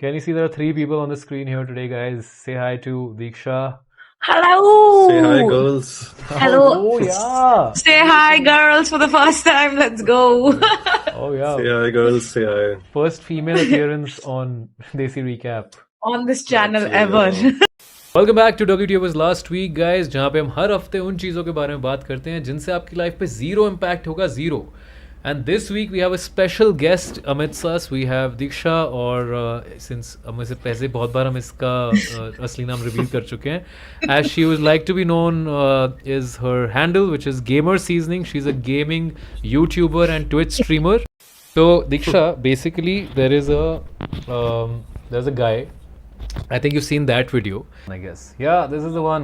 Can you see there are three people on the screen here today, guys? Say hi to Diksha. Hello. Say hi, girls. Hello. Oh, yeah. Say hi, girls, for the first time. Let's go. Oh, yeah. Say hi, girls. Say hi. First female appearance on Desi Recap. On this channel Actually, ever. Welcome back to WTF last week guys, जहाँ पे हम हर हफ्ते उन चीज़ों के बारे में बात करते हैं जिनसे आपकी लाइफ पे जीरो इम्पैक्ट होगा, zero. And this week we have a special guest Amit सस. वी हैव दीक्षा, और सिंस हमें से पहले बहुत बार हम इसका असली नाम रिवील कर चुके हैं. As she would like to be known is her handle which is gamer seasoning. She is a gaming YouTuber and Twitch streamer. तो Diksha, basically there is a guy. I think you've seen that video, I guess. Yeah, this is the one.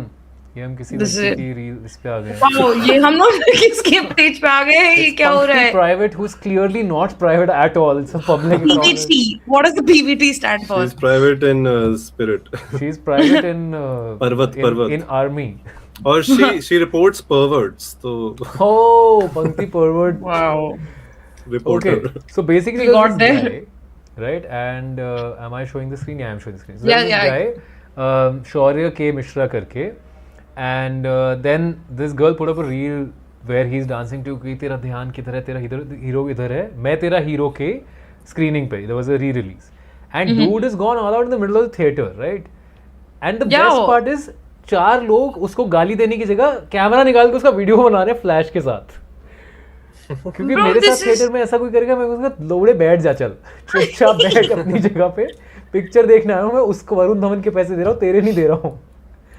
ये हम किसी लड़की की reel इस पे आ गए हैं. Wow, ये हम लोग किसके पेज पे आ गए हैं? ये क्या हो रहा है? Private, who's clearly not private at all. It's a public account. PVT. What does the PVT stand for? She's private in spirit. She's private in Parvat. in army. Or she reports perverts. So Oh, Pankti pervert. Wow. reporter. Okay, so basically We got there's this there. guy, right? And am I showing the screen? Yeah, I'm showing the screen. So Yeah, there's yeah. this guy, Shaurya K Mishra करके, and then this girl put up a reel where he's dancing to कि तेरा ध्यान किधर है, तेरा hero इधर है, मैं तेरा हीरो के screening पे. There was a re-release, and dude is gone all out in the middle of the theater, right? And the Yeah. best part is 4 लोग उसको गाली देने की जगह कैमरा निकाल के उसका वीडियो बना रहे हैं फ्लैश के साथ. क्योंकि Bro, मेरे this साथ थिएटर में ऐसा कोई करेगा, मैं उसका लोड़े बैठ जा, चल चुपचाप बैठ अपनी जगह पे, पिक्चर देखने आया हूँ मैं, उसको वरुण धवन के पैसे दे रहा हूँ, तेरे नहीं दे रहा हूँ.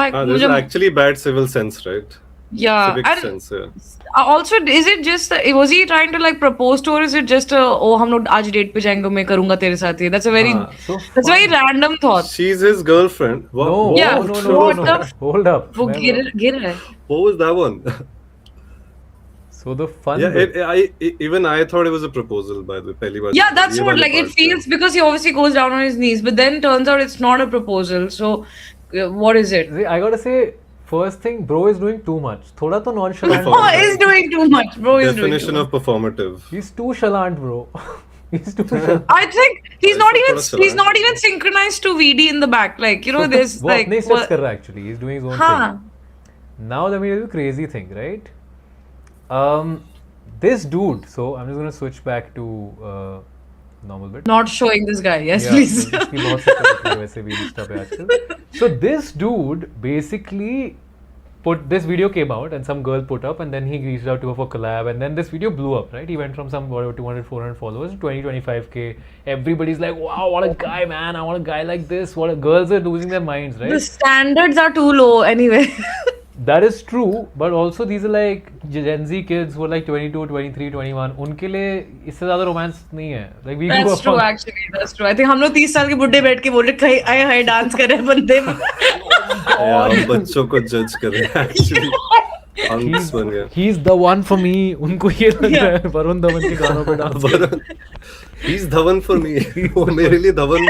Like, There's actually bad civil sense, right? yeah. Civic And sense, yeah. also, is it just was he trying to like propose to her? Or is it just oh हम लोग आज डेट पे जाएंगे, मैं करूँगा तेरे साथ ये? That's a very so that's a very random thought. She's his girlfriend. What, No, Yeah, no. what the- Hold up. वो गिर रहा है. what was that one? So the fun Yeah, bit, even I thought it was a proposal, by the way. पहली बार. Yeah, that's ये what वाला like it part feels, because he obviously goes down on his knees, but then turns out it's not a proposal. So what is it? see, I gotta say, first thing, bro is doing too much. थोड़ा तो nonchalant. Oh, he's doing too much, bro. He's doing Definition too of performative. He's too chalant, bro. He's too chalant. I think he's I not thought even थोड़ा he's not even synchronized to VD in the back. Like, you know, there's वो like अपने steps कर रहा है actually. He's doing his own हाँ. thing. Now let me tell you a crazy thing, right? This dude. So I'm just gonna switch back to normal bit. Not showing this guy. Yes, Yeah, please. तो इसकी बहुत शक्ल होती है वैसे भी Insta पे आजकल. So this dude basically this video came out and some girl put up, and then he reached out to her for collab, and then this video blew up, right? He went from some whatever 200-400 followers to 20-25K. Everybody's like, wow, what a guy, man, I want a guy like this. Girls are losing their minds, right? The standards are too low anyway. That is true, but also these are like Gen Z kids who are like 22, 23, 21. उनके लिए इससे ज़्यादा romance नहीं है. Like we grew That's up true, on- actually. That's true. I think हम लोग 30 साल के बुड्ढे बैठ के बोल रहे कहीं आए हाय डांस कर रहे हैं बंदे में. Yeah, बच्चों को judge कर रहे हैं actually. Hunks बन गया. He's the one for me. उनको ये लग रहा है वरुण धवन के गानों पे dance. He's Dhawan for me. वो मेरे लिए धवन.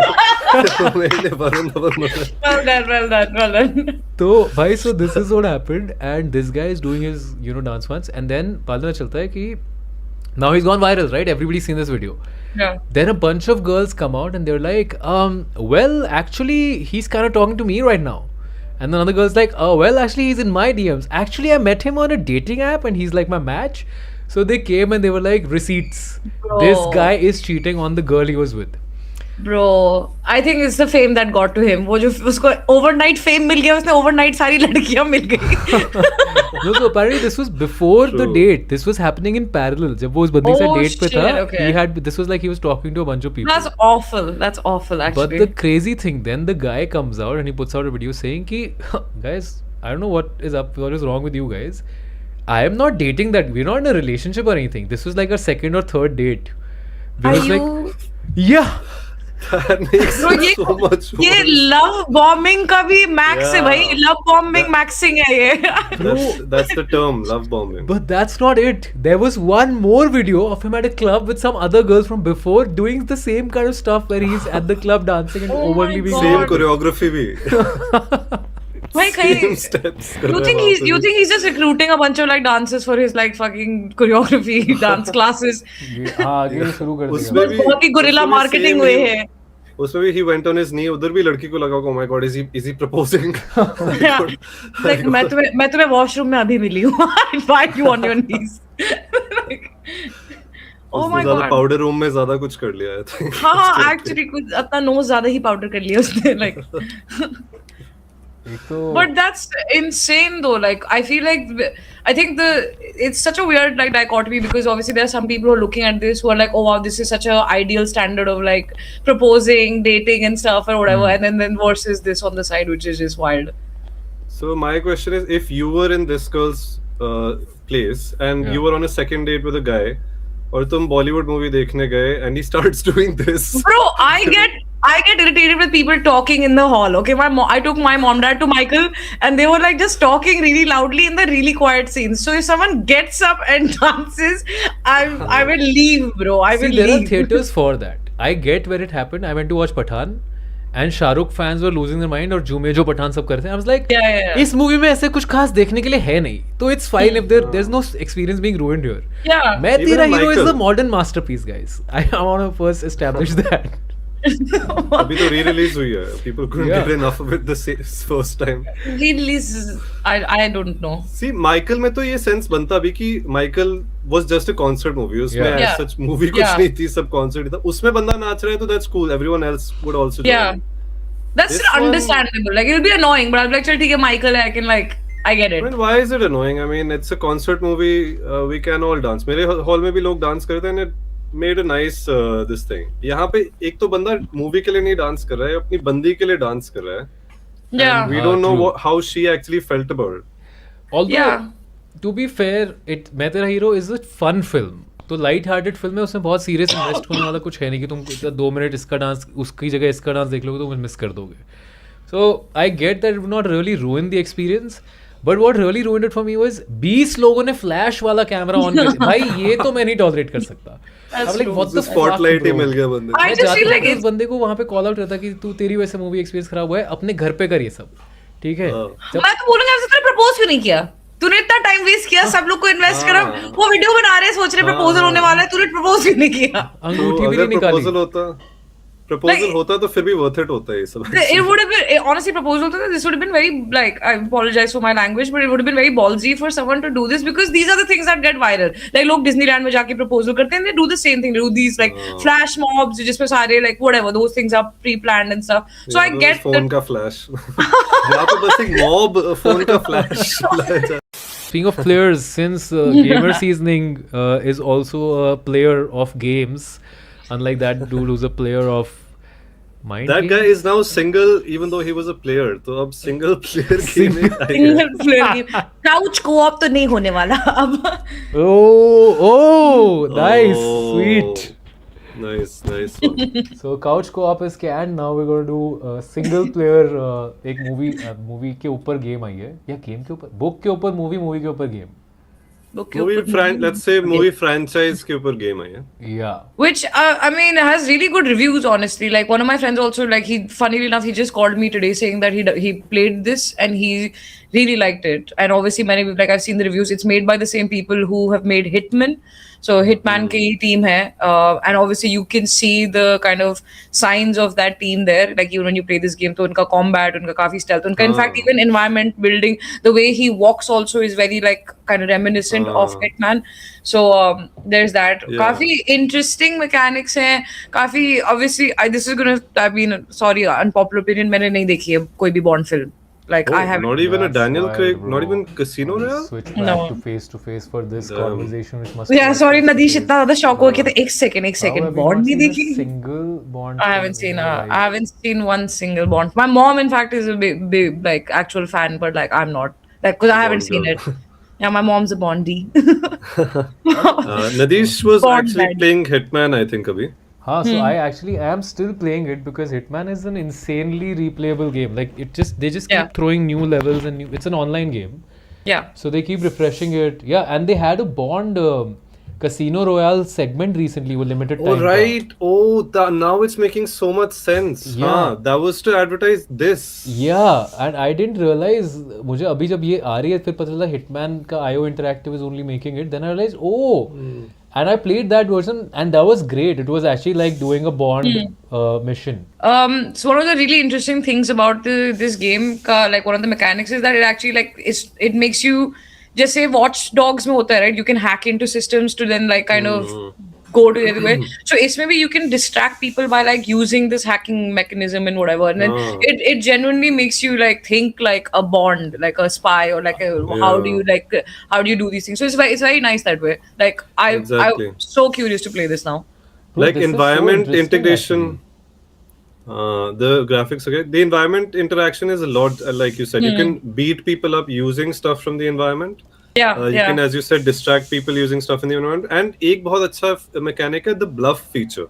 वो मेरे लिए Varun Dhawan. Well done, well done, well done. तो भाई, so this is what happened, and this guy is doing his dance once, and then बाद में चलता है कि now he's gone viral, right? Everybody's seen this video. Yeah. Then a bunch of girls come out and they're like, well, actually, he's kind of talking to me right now. And then another girl's like, oh, well, actually, he's in my DMs. Actually, I met him on a dating app and he's like my match. So they came and they were like, receipts. Bro. This guy is cheating on the girl he was with. Bro, I think it's the fame that got to him. वो जो उसको overnight fame मिल गया, उसने overnight सारी लड़कियां मिल गई. No, so apparently this was before the True. date. This was happening in parallel. जब वो उस बंदी से Oh, date पे shit, था, okay. this was like he was talking to a bunch of people. That's awful. That's awful, But actually. the crazy thing, then the guy comes out and he puts out a video saying ki, guys, I don't know what is wrong with you guys. I am not dating that. We're not in a relationship or anything. This was like our second or third date. We Are was you? like, yeah. That makes Bro, ये so much ये worse. love bombing का भी max है Yeah. भाई. Love bombing maxing है ये. That's the term, love bombing. But that's not it. There was one more video of him at a club with some other girls from before doing the same kind of stuff where he's at the club dancing and Oh my overly being. Same God. choreography भी. भाई कहीं Same steps. कर You रहा think है he's वहाँ you पे think he's just recruiting a bunch of like dancers for his like fucking choreography dance classes? हाँ, आगे शुरू कर उसमें देगा. भी बहुत ही गुरिल्ला उसमें भी marketing same हुए ही- हैं. उसमें भी he went on his knee, उधर भी लड़की को लगा oh my god, is he proposing? Like मैं तुम्हें वॉशरूम में अभी मिली हूँ. Why you on your knees? Like, oh उसने my ज़्यादा god. पाउडर रूम में ज़्यादा कुछ कर लिया है. हाँ एक्चुअली कुछ अपना नोज ज्यादा ही पाउडर कर लिया उसने. Like एक तो but that's insane though. Like I feel like I think it's such a weird like dichotomy because obviously there are some people who are looking at this who are like, oh wow, this is such a ideal standard of like proposing, dating and stuff or whatever, and then versus this on the side which is just wild. So my question is, if you were in this girl's place and Yeah. you were on a second date with a guy, और तुम Bollywood movie देखने गए and he starts doing this. Bro, I get irritated with people talking in the hall. Okay, I took my mom dad to Michael, and they were like just talking really loudly in the really quiet scenes. So if someone gets up and dances, I will leave, bro. I will See, there are leave. theaters for that. I get where it happened. I went to watch Pathan, and Shahrukh fans were losing their mind, और जुमे जो पठान सब करते हैं. I was like, Yeah. इस movie में ऐसे कुछ खास देखने के लिए है नहीं. तो it's fine if there's no experience being ruined here. Yeah. मैं Even तेरा hero is Michael. the modern masterpiece, guys. I want to first establish that. अभी तो re-release हुई है. People couldn't Yeah. get enough of it the first time. Release, I don't know. See, Michael में तो ये sense बनता अभी कि Michael was just a concert movie. उसमें Yeah. as Yeah. such movie कुछ Yeah. नहीं थी, सब concert ही था. उसमें बंदा नाच रहा है तो that's cool. Everyone else would also do Yeah. it. That's This one- understandable. Like it'll be annoying, but I'll be like, चल ठीक है, Michael, I can like, I get I it. mean, why is it annoying? I mean, it's a concert movie. We can all dance. मेरे hall में भी लोग dance करते हैं. It made a nice this thing. यहाँ पे एक तो बंदा मूवी के लिए नहीं डांस कर रहा है, अपनी बंदी के लिए डांस कर rहा है. Yeah. We don't know true. how she actually felt about it. Although, Yeah. to be fair, मैं तेरा hero is a fun film. तो लाइट हार्टेड फिल्म है, उसमें बहुत सीरियस इन्वेस्ट होने वाला कुछ है नहीं कि तुम 2 मिनट इसका डांस उसकी जगह इसका डांस देख लोगे तो मिस कर दोगे. So I get that would not really ruin the experience, but what really ruined it for me was 20 लोगों ने फ्लैश वाला कैमरा ऑन कर दिया. भाई ये तो मैं नहीं टॉलरेट कर सकता. That's like true. What the spotlight ही मिल गया बंदे को. I मैं just जाते feel like वक्त उस it's- बंदे को वहां पे कॉल आउट करता कि तू तेरी वजह से मूवी एक्सपीरियंस खराब हुआ है, अपने घर पे कर ये सब. ठीक है. हाँ. जब मैं तो बोलूंगा तूने प्रपोज क्यों नहीं किया? तूने इतना टाइम वेस्ट किया, सब लोग को इन्वेस्ट करा, हाँ. वो वीडियो बना रहे हैं, सोच रहे प्रपोजल होने वाला है, तूने प्रपोज क्यों नहीं किया? अंगूठी तो भी अगर नहीं निकाली. प्रपोजल Like- होता तो फिर भी worth it होता है ये सब. It would have been honestly proposal to this would have been very like I apologize for my language, but it would have been very ballsy for someone to do this because these are the things that get viral. Like लोग Disneyland में जाके proposal करते हैं, they do the same thing. They do these like flash mobs जिसमें सारे like whatever those things are pre-planned and stuff. So I get phone that. का flash. यहाँ पे बस एक मॉब फोन का flash. Speaking of players, since gamer seasoning is also a player of games, unlike that dude who's a player of mind That games. guy is now single, even though he was a player. तो अब single player gaming आ गया. Single player game. Couch co-op तो नहीं होने वाला अब. Oh, nice, Oh. sweet. Nice one. So couch co-op is canned. Now we're going to do single player. एक movie के ऊपर game आई है या game के ऊपर book के ऊपर movie के ऊपर game. Let's say movie franchise के ऊपर game आई है. Yeah. Which I mean has really good reviews, honestly. Like one of my friends also, like funnily enough, he just called me today saying that he played this and he really liked it. And obviously, like I've seen the reviews. It's made by the same people who have made Hitman. So Hitman की team है, and obviously you can see the kind of signs of that team there. Like even when you play this game, तो उनका combat, उनका काफी stealth, उनका in fact even environment building, the way he walks also is very like kind of reminiscent of Hitman. So there's that. Yeah. काफी interesting mechanics हैं. काफी obviously this is gonna I mean sorry unpopular opinion, मैंने नहीं देखी है कोई भी Bond film. Like I haven't. Not even a That's Daniel wild, Craig, bro. not even Casino We'll Royale. Switch back No. to face for this Damn. conversation, which must. Yeah, be sorry like Nadish 50 इतना ज़्यादा shock हो गया था. एक second. How have you Bond not नहीं seen a देखी? single Bond. I film haven't seen in your life? I haven't seen one single Bond. My mom, in fact, is a big like actual fan, but like I'm not. Like, because I haven't Bond seen girl. it. Yeah, my mom's a Bondie. Nadish was Bond actually man. playing Hitman, I think, abhi. Huh, so I actually am still playing it because Hitman is an insanely replayable game. Like they just Yeah. keep throwing new levels and it's an online game. Yeah. So they keep refreshing it. Yeah, and they had a Bond Casino Royale segment recently with limited time. Oh right. Oh, now it's making so much sense. Yeah. हाँ, that was to advertise this. Yeah, and I didn't realize. मुझे अभी जब ये आ रही है फिर पता चला Hitman का IO Interactive is only making it. Then I realized, oh, And I played that version, and that was great. It was actually like doing a Bond mission. So one of the really interesting things about this game, like one of the mechanics, is that it actually like it makes you just say Watch Dogs mein hota hai, right? You can hack into systems to then like kind of go to the other way. So it's maybe you can distract people by like using this hacking mechanism and whatever, and then it genuinely makes you like think like a Bond, like a spy, or like how do you do these things? So it's very nice that way. Like Exactly. I'm so curious to play this now. Bro, Like this is so environment interesting, integration. actually. The graphics, okay. The environment interaction is a lot, like you said. You can beat people up using stuff from the environment. Yeah, You yeah. can, as you said, distract people using stuff in the environment. And एक बहुत अच्छा mechanic है, the bluff feature.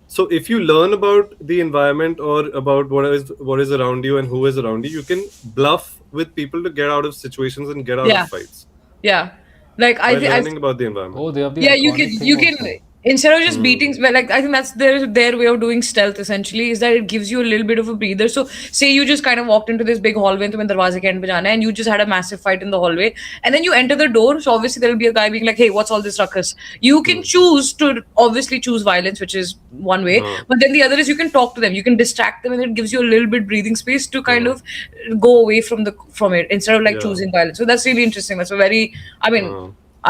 So if you learn about the environment or about what is around you and who is around you, you can bluff with people to get out of situations and get out Yeah. of fights Yeah, like by I think learning about the environment. Oh, they have the yeah, you iconic can thing also. instead of just beating, well, like I think that's their way of doing stealth essentially, is that it gives you a little bit of a breather. So say you just kind of walked into this big hallway and तुम्हें दरवाजे के end पे जाना है, and you just had a massive fight in the hallway, and then you enter the door, so obviously there'll be a guy being like, hey, what's all this ruckus? You can choose to obviously choose violence, which is one way, but then the other is you can talk to them, you can distract them, and it gives you a little bit breathing space to kind of go away from it instead of like Yeah. choosing violence. So that's really interesting. That's a very, I mean,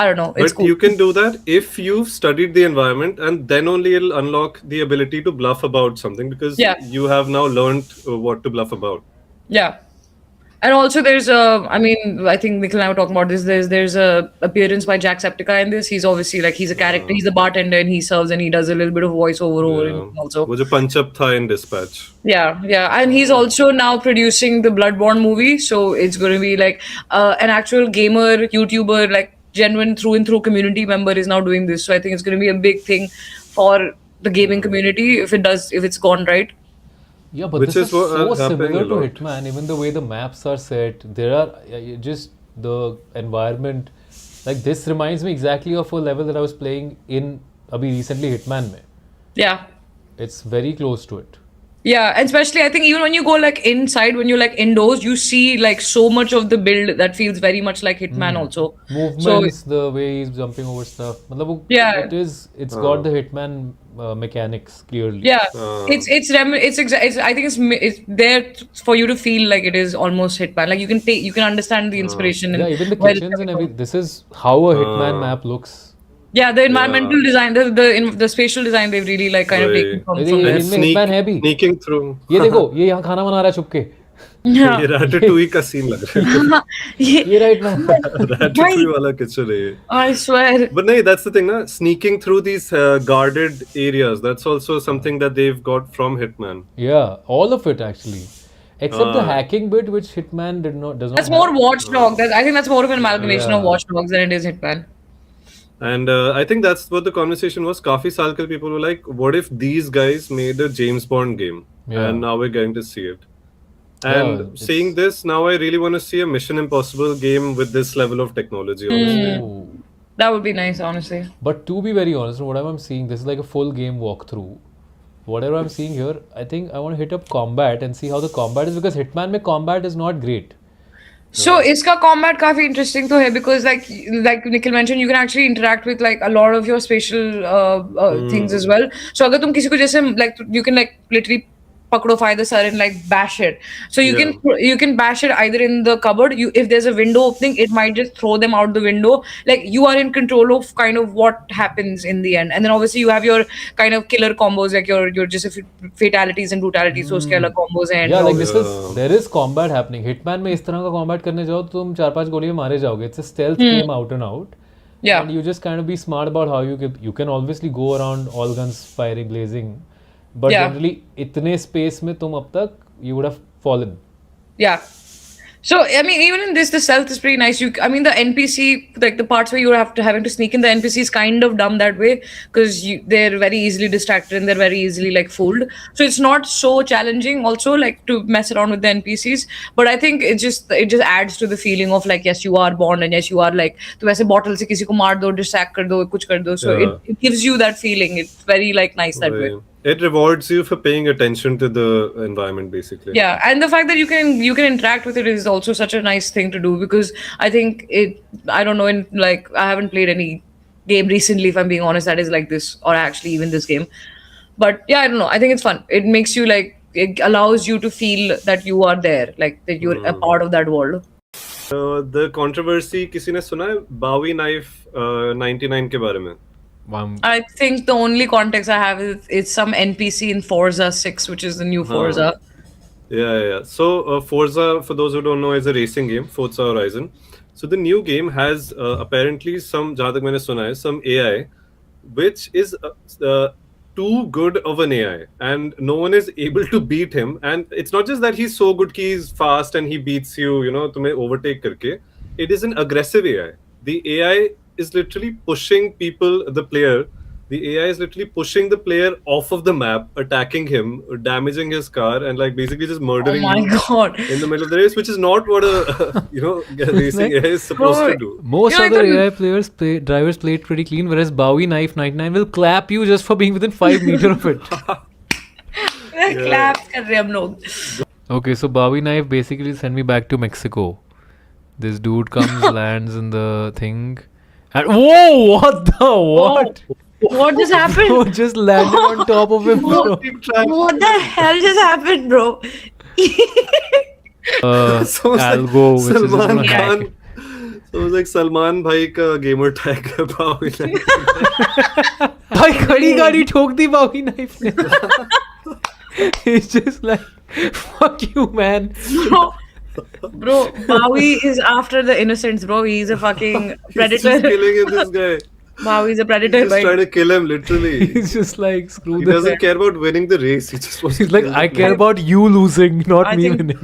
I don't know, it's But cool. you can do that if you've studied the environment, and then only it'll unlock the ability to bluff about something, because Yeah. you have now learned what to bluff about. Yeah. And also there's I mean, I think Nikhil and I were talking about this. There's a appearance by Jacksepticeye in this. He's obviously like he's a character, he's a bartender, and he serves and he does a little bit of voiceover over it also. वो जो punch up था in Dispatch. Yeah, yeah. And he's also now producing the Bloodborne movie. So it's gonna be like an actual gamer, YouTuber, like genuine through and through community member is now doing this. So I think it's gonna be a big thing for the gaming community if it's gone right. Yeah, but Which this is is what so happening similar a to lot. Hitman. Even the way the maps are set, there are just the environment. Like this reminds me exactly of a level that I was playing in abhi recently Hitman mein. Yeah. It's very close to it. Yeah, and especially I think even when you go like inside, when you're like indoors, you see like so much of the build that feels very much like Hitman also. Movements, the way he's jumping over stuff. मतलब वो- Yeah. it's got the Hitman mechanics clearly. Yeah, it's I think it's there for you to feel like it is almost Hitman. Like you can understand the inspiration. Yeah, and even the where it's kitchens and coming from. everything. This is how a Hitman map looks. Yeah, the environmental design, the spatial design, they've really like kind of Right. taken from Really, there. really? इनमें Hitman है भी? Sneaking through. ये देखो, ये यहाँ खाना बना रहा है छुप के. Yeah, ये Ratatouille का scene लग रहा Yeah, ये right man. है. Ratatouille वाला kitchen है ये. I swear. But no, that's the thing, na? Sneaking through these guarded areas. That's also something that they've got from Hitman. Yeah, all of it actually, except the hacking bit, which Hitman does not. That's have. more Watchdog. I think that's more of an amalgamation of Yeah. Watchdogs than it is Hitman. And I think that's what the conversation was. Kafi saal ke people were like, what if these guys made a James Bond game? Yeah. And now we're getting to see it. And Yeah, seeing this, now I really want to see a Mission Impossible game with this level of technology, honestly. Ooh. That would be nice, honestly. But to be very honest, whatever I'm seeing, this is like a full game walkthrough. Whatever I'm seeing here, I think I want to hit up combat and see how the combat is, because Hitman में combat is not great. So इसका combat काफी interesting तो है, because like Nikhil mentioned, you can actually interact with like a lot of your spatial things as well. So अगर तुम किसी को जैसे like you can like literally pakdo the sir and like bash it. So you can bash it either in the cupboard. If there's a window opening, it might just throw them out the window. Like you are in control of kind of what happens in the end. And then obviously you have your kind of killer combos, like your just fatalities and brutalities. So उसके अलग combos हैं. Yeah, like this is there is combat happening. Hitman में इस तरह का combat करने जाओ तो तुम 4-5 गोली में मारे जाओगे. It's a stealth game out and out. Yeah. And you just kind of be smart about how you can obviously go around all guns firing, blazing. But Yeah. generally इतने space में तुम अब तक you would have fallen. Yeah. So I mean, even in this, the stealth is pretty nice. I mean, the NPC, like the parts where you having to sneak in, the NPC is kind of dumb that way, because they're very easily distracted and they're very easily like fooled. So it's not so challenging also like to mess around with the NPCs. But I think it just adds to the feeling of like, yes, you are Bond, and yes, you are like तो वैसे bottle से किसी को मार दो, distract कर दो, कुछ कर दो. So Yeah. it gives you that feeling. It's very like nice that way. Right. It rewards you for paying attention to the environment, basically. Yeah, and the fact that you can interact with it is also such a nice thing to do, because I think I don't know, in like I haven't played any game recently, if I'm being honest, that is like this, or actually even this game. But yeah, I don't know. I think it's fun. It makes you like, it allows you to feel that you are there, like that you're a part of that world. The controversy किसी ने सुना है Bowie knife 99 के बारे में? I think the only context I have is it's some NPC in Forza 6, which is the new Forza. Yeah. So Forza, for those who don't know, is a racing game, Forza Horizon. So the new game has apparently some, जहाँ तक मैंने सुना है, some AI, which is too good of an AI, and no one is able to beat him. And it's not just that he's so good, he's fast and he beats you, you know, तुम्हें overtake करके. It is an aggressive AI. The AI is literally pushing people, the player. The AI is literally pushing the player off of the map, attacking him, damaging his car, and like basically just murdering Oh my him god. in the middle of the race, which is not what a racing AI is supposed to do. Most Yeah, I other couldn't- AI drivers play it pretty clean, whereas Bowie Knife 99 will clap you just for being within 5 meters of it. Claps कर रहे हैं हम लोग. Okay, so Bowie Knife basically sent me back to Mexico. This dude comes, lands in the thing, and whoa! What the what? What just happened? Bro just landed on top of him, bro. What the hell just happened, bro? So it's Algo, like which is just Salman gonna hack Khan. it. So it's like Salman भाई का gamer tag है Bowie knife. भाई खड़ी गाड़ी ठोक दी Bowie Knife ने. He's just like, fuck you, man. Bro, Bowie is after the innocents, bro. He's a fucking He's predator. just killing him, this guy. Bowie is a He's predator, just right? trying to kill him, literally. He's just like, screw He this. doesn't care about winning the race. He just wants He's to like, kill I the care player. about you losing, not I me think- winning.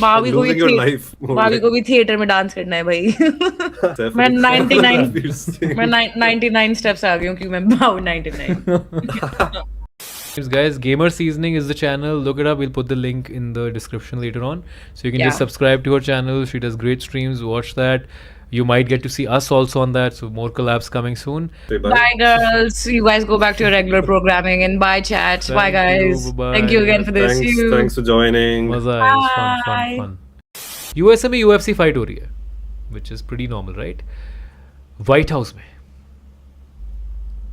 Bowie को भी Losing your life. Bowie को भी theatre में dance करना है भाई. Definitely. मैं 99 Ravir Singh. मैं 99 steps आ गई हूँ क्योंकि मैं Bowie 99. Guys, Gamer Seasoning is the channel. Look it up. We'll put the link in the description later on. So you can just Yeah. subscribe to her channel. She does great streams. Watch that. You might get to see us also on that. So more collabs coming soon. Say bye. Bye girls. You guys go back to your regular programming and bye chat. Bye Thank you, guys. bye-bye. Thank you again for this. See you. Thanks for joining. Maza hai, it's fun, Bye. fun. USA में UFC fight हो रही है, which is pretty normal, right? White House में.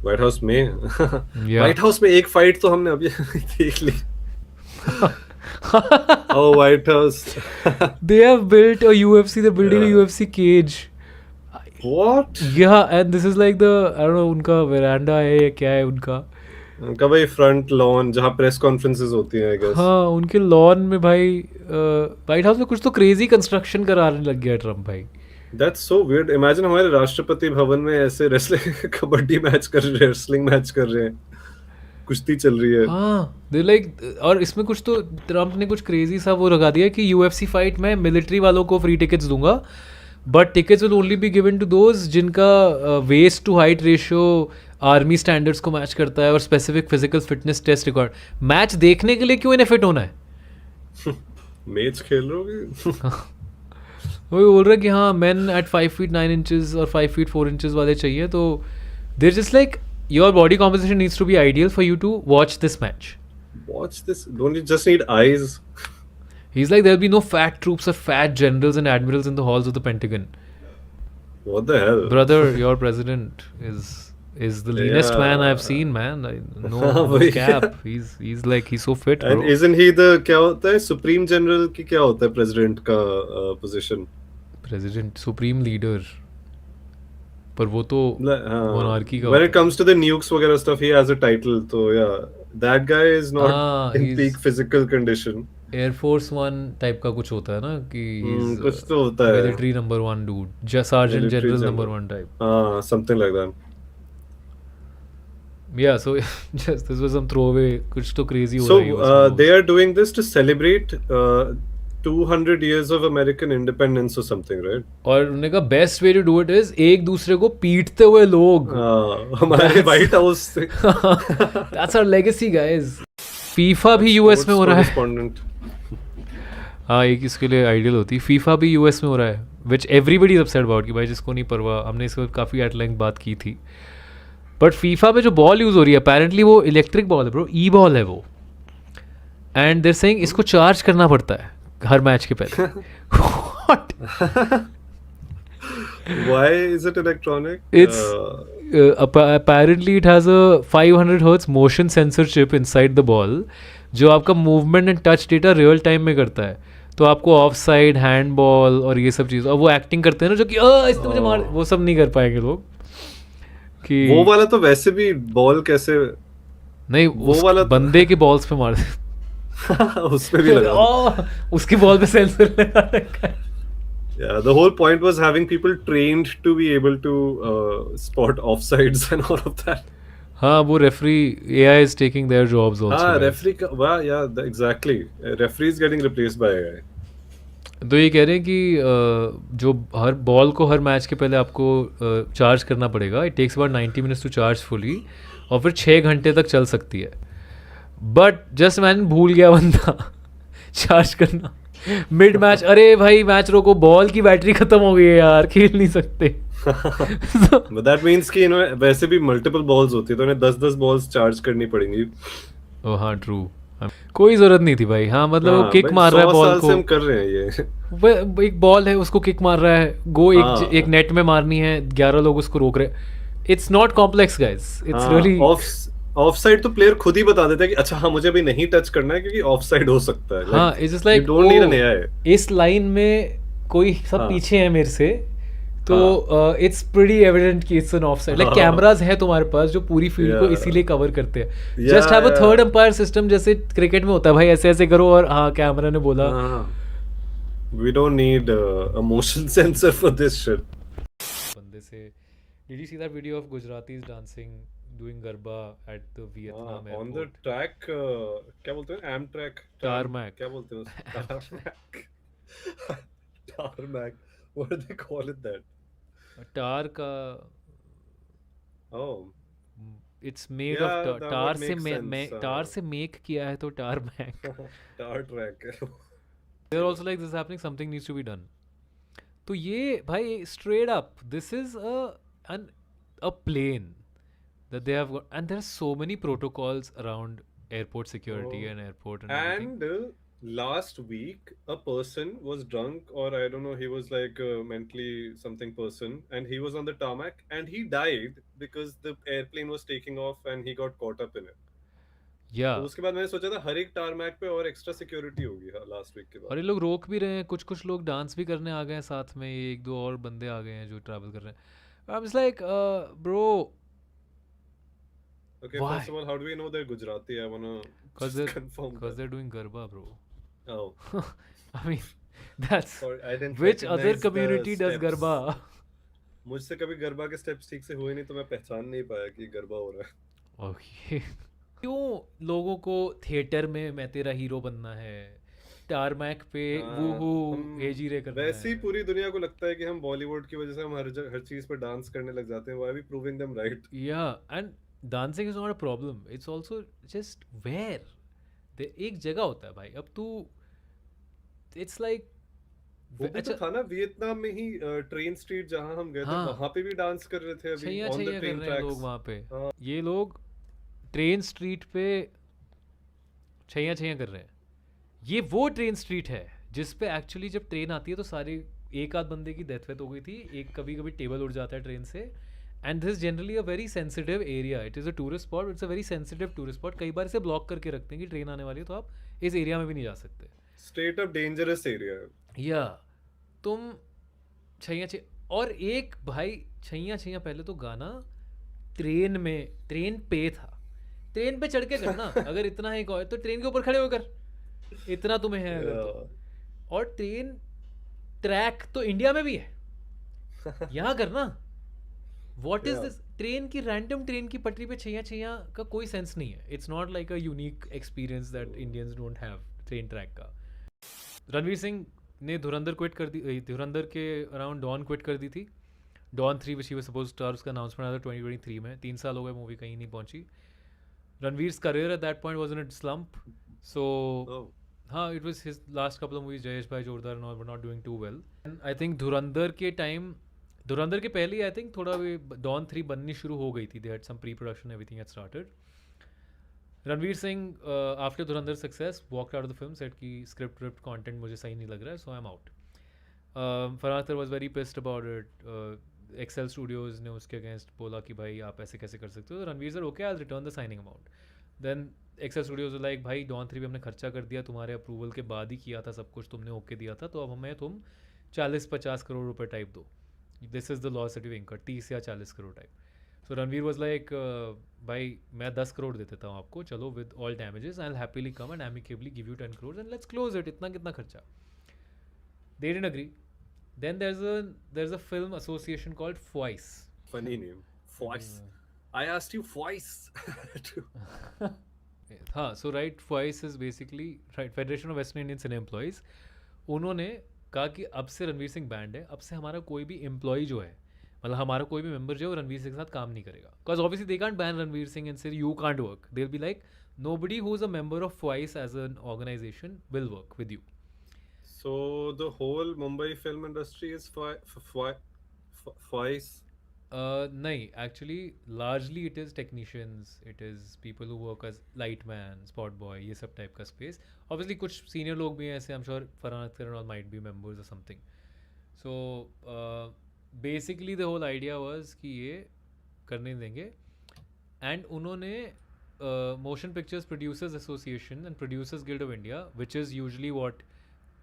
White House में Yeah. White House में एक fight तो हमने अभी देख ली. Oh, White House. They have built a UFC. They're building a Yeah. UFC cage. What? Yeah, and this is like the, I don't know, उनका veranda है या क्या है उनका. उनका भाई फ्रंट लॉन जहाँ प्रेस कॉन्फ्रेंसेस होती हैं, I guess. हाँ, उनके लॉन में भाई व्हाइट हाउस में कुछ तो क्रेजी कंस्ट्रक्शन कराने लग गया ट्रम्प भाई. That's so weird. Imagine हमारे राष्ट्रपति भवन में ऐसे रेसलिंग कबड्डी मैच कर रहे हैं, रेसलिंग मैच कर रहे हैं, कुश्ती चल रही है. हाँ, दे लाइक, और इसमें कुछ तो ट्रम्प ने कुछ क्रेजी सा वो लगा दिया कि यूएफसी फाइट में मिलिट्री वालों को फ्री टिकट्स दूंगा, but tickets will only be given to those जिनका waist to height ratio army standards को मैच करता है और specific physical fitness test record. Match देखने के लिए क्यों इन्हें फिट होना है? मैच खेल रहे हो वो बोल रहा है कि हाँ men at 5 feet 9 inches और 5 feet 4 inches वाले चाहिए, तो they're just like your body composition needs to be ideal for you to watch this match. Watch this. Don't you just need eyes? He's like there'll be no fat troops or fat generals and admirals in the halls of the Pentagon. What the hell? Brother, your president is the leanest Yeah. man I've seen, man. No वही cap. He's like he's so fit, And bro. isn't he the क्या होता है supreme general की क्या होता है president का position? President, supreme leader. पर वो तो monarchy का When होता it comes to the nukes वगैरह stuff, he has a title. तो yeah, that guy is not in he's- peak physical condition. Air Force One type का कुछ होता है ना कि he's, कुछ तो होता है. military number one dude, just sergeant Military general general. number one type. Something like that. Yeah, so just this was some throwaway कुछ तो crazy हो So रहा है US में. they are doing this to celebrate 200 years of American independence or something, right? और उन्होंने कहा best way to do it is एक दूसरे को पीटते हुए लोग. हमारे व्हाइट हाउस से That's our legacy, guys. FIFA भी US में हो रहा है. Correspondent. हाँ, एक इसके लिए आइडियल होती. FIFA भी US में हो रहा है, which everybody is upset about कि भाई जिसको नहीं परवाह. हमने इस पर काफ़ी एट लेंथ बात की थी. बट फीफा में जो बॉल यूज़ हो रही है अपेरेंटली वो इलेक्ट्रिक बॉल है ब्रो, ई बॉल है वो. एंड देयर सेइंग इसको चार्ज करना पड़ता है हर मैच के पहले. What? Why is it electronic? It's apparently it has a 500 hertz motion sensor chip inside the ball जो आपका movement and touch data real time में करता है. तो आपको ऑफ साइड हैंड बॉल और ये सब चीज़, और वो एक्टिंग करते हैं ना जो कि इसने मुझे मार, वो सब नहीं कर पाएंगे लोग कि वो वाला तो वैसे भी बॉल कैसे नहीं, वो वाला तो- बंदे के बॉल्स पे मार उस पे भी लगा. उसकी बॉल पे सेंसर लगा रखा है. Yeah, the whole point was having people trained to be able to spot offsides and all of that. हाँ, वो referee AI is taking their jobs also. हाँ, guys. referee का, wow, yeah, exactly. Referee is getting replaced by AI. तो ये कह रहे हैं कि जो हर बॉल को हर मैच के पहले आपको चार्ज करना पड़ेगा. It takes about 90 minutes to charge fully, और फिर 6 घंटे तक चल सकती है. बट जस्ट मैन भूल गया बंदा चार्ज करना मिड मैच. अरे भाई मैच रोको, बॉल की बैटरी खत्म हो गई है यार, खेल नहीं सकते. But that means कि वैसे भी मल्टीपल बॉल्स होती है तो इन्हें 10-10 बॉल्स चार्ज करनी पड़ेंगी. ओह हाँ, ट्रू. कोई जरूरत नहीं थी भाई. हाँ मतलब वो हाँ, किक भाई, मार रहा है 100 बॉल साल को. से हम कर रहे हैं ये. एक बॉल है, उसको किक मार रहा है, गो हाँ. एक नेट में मारनी है, 11 लोग उसको रोक रहे हैं. It's not complex guys, it's really. Of side तो प्लेयर खुद ही बता देता है कि अच्छा हाँ मुझे अभी नहीं टच करना है क्योंकि ऑफ साइड हो सकता है. हाँ, it's just like don't need an AI. इस लाइन में कोई सब हाँ. पीछे है मेरे से, तो इट्स प्रीटी एविडेंट कि it's an offside. Like cameras है तुम्हारे पास जो पूरी फील्ड को Yeah. इसीलिए कवर करते हैं. Yeah, just have a yeah. Third umpire system, जैसे क्रिकेट में होता है भाई, ऐसे ऐसे करो और हाँ कैमरा ने बोला. We don't need a motion sensor for this shit. बंदे से did you see that video of Gujaratis dancing doing garba at the Vietnam On the airport. track, क्या बोलते हैं? Amtrak. Tarmac. क्या बोलते हैं उसको? Tarmac. Tarmac. What do they call it that? टार का Oh. It's made Yeah, of that tar would से make sense. टार से मेक किया है तो टार Mac. Tar track. They're also like, this is happening, something needs to be done. तो ये भाई straight up, this is a plane that they have got, and there are so many protocols around airport security Oh. and airport and everything. And last week, a person was drunk, or I don't know, he was like a mentally something person, and he was on the tarmac, and he died because the airplane was taking off, and he got caught up in it. Yeah. तो उसके बाद मैंने सोचा था हर एक tarmac पे और extra security होगी लास्ट वीक के और बाद. ये लोग रोक भी रहे हैं, कुछ कुछ लोग डांस भी करने आ गए हैं साथ में, ये एक दो और बंदे आ गए हैं जो ट्रैवल कर रहे हैं. I am like bro, Okay, why? first of all, how do we know they're Gujarati? I wanna because just confirm they're that. doing garba, bro. Oh, I mean, that's sorry, I didn't which other recognize the community does steps. garba? मुझसे कभी गरबा के steps ठीक से हुए नहीं तो मैं पहचान नहीं पाया कि गरबा हो रहा है. ओके. क्यों लोगों को थिएटर में मैं तेरा हीरो बनना है, टारमैक पे वूहू हम एजी रे करना वैसे ही है. पूरी दुनिया को लगता है कि हम बॉलीवुड की वजह से हम हर चीज पे डांस करने लग जाते हैं. Why are we proving them right? या and dancing is not a problem, it's also just where एक जगह होता है भाई. अब तू इट्स लाइक वो भी तो था ना वियतनाम में ही ट्रेन स्ट्रीट जहां हम गए थे, हाँ. वहां पे भी डांस कर रहे थे अभी छैया ऑन द छैया कर ट्रेन रहे हैं लोग ट्रैक्स. वहाँ पे. हाँ. ये लोग ट्रेन स्ट्रीट पे छैया छैया कर रहे हैं. ये वो ट्रेन स्ट्रीट है जिस पे एक्चुअली जब ट्रेन आती है तो सारे एक आध बंदे की डेथ वेथ हो गई थी. एक कभी कभी टेबल उड़ जाता है ट्रेन से. And this generally a very sensitive area, it is a tourist spot, it's a very sensitive tourist spot. कई बार इसे ब्लॉक करके रखते हैं कि ट्रेन आने वाली है तो आप इस एरिया में भी नहीं जा सकते. Straight up dangerous area. या तुम छैया छैया, और एक भाई छैया छैया पहले तो गाना ट्रेन में, ट्रेन पे था, ट्रेन पे चढ़ के करना. अगर इतना है तो ट्रेन के ऊपर खड़े होकर, इतना तुम्हें है अगर तो. और ट्रेन ट्रैक तो इंडिया में भी है, यहाँ करना. What is Yeah. This? Train की रैंडम ट्रेन की पटरी पे छैया छैया का कोई सेंस नहीं है. It's not like a unique experience that Indians don't have train track का. रणवीर सिंह ने धुरंधर क्विट कर दी, धुरंधर के अराउंड डॉन क्विट कर दी थी. Don 3 which he was supposed to star, उसका अनाउंसमेंट आया था 2023 में. 3 साल हो गए, मूवी कहीं नहीं पहुंची. Ranveer's career at that point was in a slump. So Oh. हाँ, it was his last couple of movies, Jayeshbhai Jordaar and all were not doing too well. I think Dhurandhar के टाइम, धुरंधर के पहले आई थिंक थोड़ा वे don 3 बननी शुरू हो गई थी. They had some pre production, everything had started. Ranveer Singh after Dhurandhar success walked out of the film, set की स्क्रिप्ट कंटेंट मुझे सही नहीं लग रहा है, so I am out. Farhan Akhtar was very pissed about it. Excel Studios ने उसके अगेंस्ट बोला कि भाई आप ऐसे कैसे कर सकते हो. Ranveer sir okay, I will return the signing amount. Then Excel Studios like भाई डॉन 3 भी हमने खर्चा कर दिया, तुम्हारे अप्रूवल के बाद ही किया था सब कुछ, तुमने ओके दिया था, तो अब हमें तुम 40-50 करोड़ रुपए टाइप दो. This is the loss that you incurred, 30 या 40 crore type. So Ranveer was like भाई मैं 10 करोड़ दे देता हूँ आपको, चलो with all damages I will happily come and amicably give you 10 crore and let's close it. इतना कितना खर्चा. They didn't agree. Then there's a film association called FOIS. Funny name. Voice. I asked you voice. हाँ, so right, FOIS is basically right Federation of Western Indian Cine Employees. उन्होंने कहा कि अब से Ranveer Singh band है, अब से हमारा कोई भी एम्प्लॉय जो है, मतलब हमारा कोई भी मेंबर जो है वो रणवीर सिंह के साथ काम नहीं करेगा. Because obviously they can't ban Ranveer Singh and say you can't work. They will be like nobody who is a member of FOIS as an organization will work with you. So the whole Mumbai film industry is voice. नहीं, actually largely it is technicians, it is people who work as lightman, spot boy, ये सब type का space. Obviously कुछ senior लोग भी हैं ऐसे, I'm sure Farhan Akhtar and all might be members or something. So basically the whole idea was कि ये करने देंगे. And उन्होंने Motion Pictures Producers Association and Producers Guild of India, which is usually what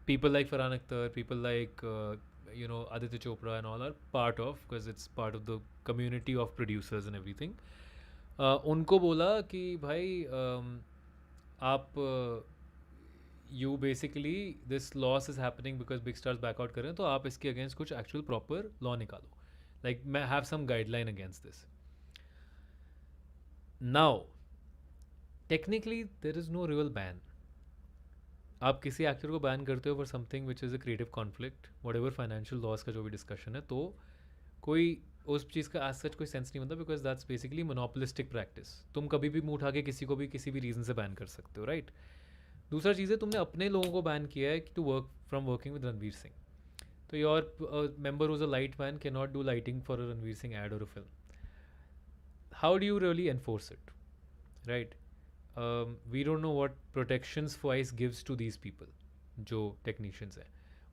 people like Farhan Akhtar, people like Aditya Chopra and all are part of, because it's part of the community of producers and everything. उनको बोला कि भाई आप you basically this loss is happening because big stars back out कर रहे हैं, तो आप इसके against कुछ actual proper law निकालो, like have some guideline against this. Now technically there is no real ban. आप किसी एक्टर को बैन करते हो for something which is a creative conflict, what ever financial loss का जो भी डिस्कशन है, तो कोई उस चीज़ का एज सच कोई सेंस नहीं बनता, because that's basically monopolistic practice. तुम कभी भी मुँह उठा के किसी को भी किसी भी रीज़न से बैन कर सकते हो, राइट. दूसरा चीज़ है तुमने अपने लोगों को बैन किया है to work from working with Ranveer Singh. तो your member who's a light man can not do lighting for a Ranveer Singh ad or a film. How do you really enforce it, right. We don't know what protections FOIS gives to these people, जो technicians हैं,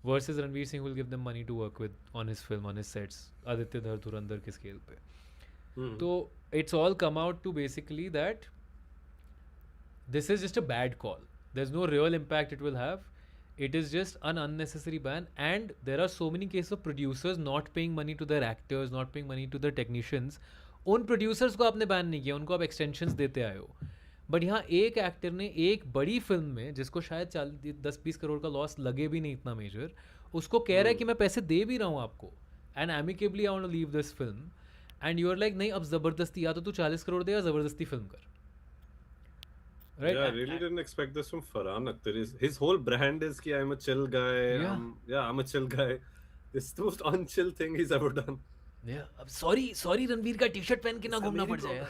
versus Ranveer Singh will give them money to work with on his film, on his sets, Aditya धर धुरंधर के scale पे. तो it's all come out to basically that this is just a bad call. There's no real impact it will have. It is just an unnecessary ban, and there are so many cases of producers not paying money to their actors, not paying money to their technicians. उन producers को आपने ban नहीं किया, उनको आप extensions देते आए हो. बट यहाँ एक एक्टर ने एक बड़ी फिल्म में जिसको शायद 10-20 करोड़ का लॉस लगे भी नहीं इतना मेजर, उसको कह रहा है कि मैं पैसे दे भी रहा हूँ आपको and amicably I want to leave this film, and you are like नहीं अब ज़बरदस्ती या तो तू 40 करोड़ दे या ज़बरदस्ती फिल्म कर. Right? Yeah, I really didn't expect this from Farhan Akhtar. His whole brand is कि I'm a chill guy. Yeah. I'm a chill guy. This is the most unchill thing he's ever done. Yeah. अब sorry Ranveer का T-shirt पहन के ना घूमना पड़ जाए.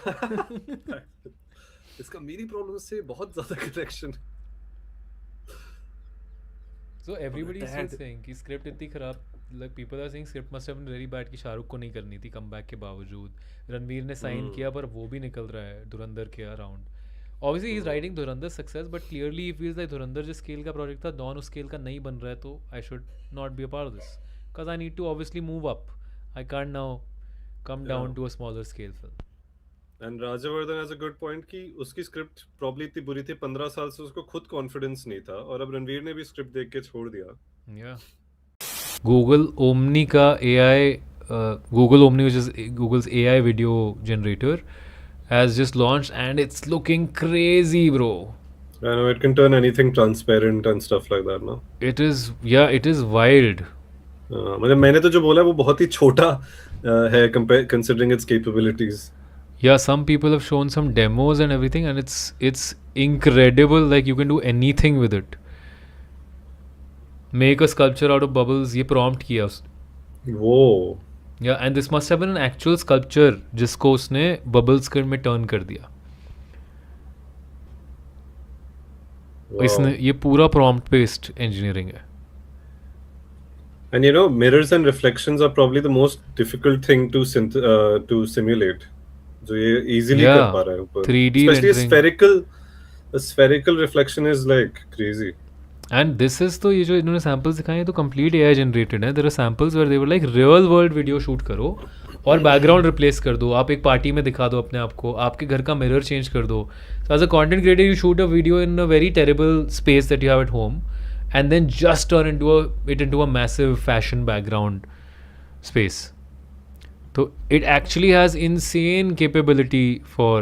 इसका मेरी प्रॉब्लम से बहुत ज्यादा connection. So everybody is still saying कि स्क्रिप्ट इतनी खराब, like people are saying script must have been very bad कि शाहरुख को नहीं करनी थी कमबैक के बावजूद. रणवीर ने साइन किया पर वो भी निकल रहा है धुरंधर के around. Obviously he's writing Dhurandhar success, but clearly he feels like धुरंधर जिस स्केल का प्रोजेक्ट था डॉन उस स्केल का नहीं बन रहा है, तो I should not be a part of this because I need to obviously move up. I can't now come down to a smaller scale film. And Rajavardhan has a good point कि उसकी script probably इतनी बुरी थी, 15 साल से उसको खुद confidence नहीं था, और अब रणवीर ने भी स्क्रिप्ट देख के छोड़ दिया. Yeah. Google Omni का AI, Google Omni which is Google's AI video generator has just launched and it's looking crazy, bro. I know it can turn anything transparent and stuff like that, no? It is, yeah, it is wild. मतलब मैंने तो जो बोला वो बहुत ही छोटा है considering its capabilities. Yeah, some people have shown some demos and everything, and it's incredible. Like you can do anything with it. Make a sculpture out of bubbles. ये prompt किया उसने. Whoa. Yeah, and this must have been an actual sculpture जिसको उसने bubbles में turn कर दिया. Wow. इसने ये पूरा prompt based engineering है. And you know, mirrors and reflections are probably the most difficult thing to simulate. जो ये easily कर पा रहा है ऊपर. 3D especially rendering. a spherical reflection is like crazy. And this is तो ये जो इन्होंने सैम्पल्स दिखाए हैं तो कंप्लीट एआई जनरेटेड है. There are samples where they were like real world video shoot करो और बैकग्राउंड रिप्लेस कर दो. आप एक पार्टी में दिखा दो अपने आप को, आपके घर का मिरर चेंज कर दो. So as a content creator you shoot a video in a very terrible space that you have at home and then just turn it into a massive fashion background space. So it actually has insane capability for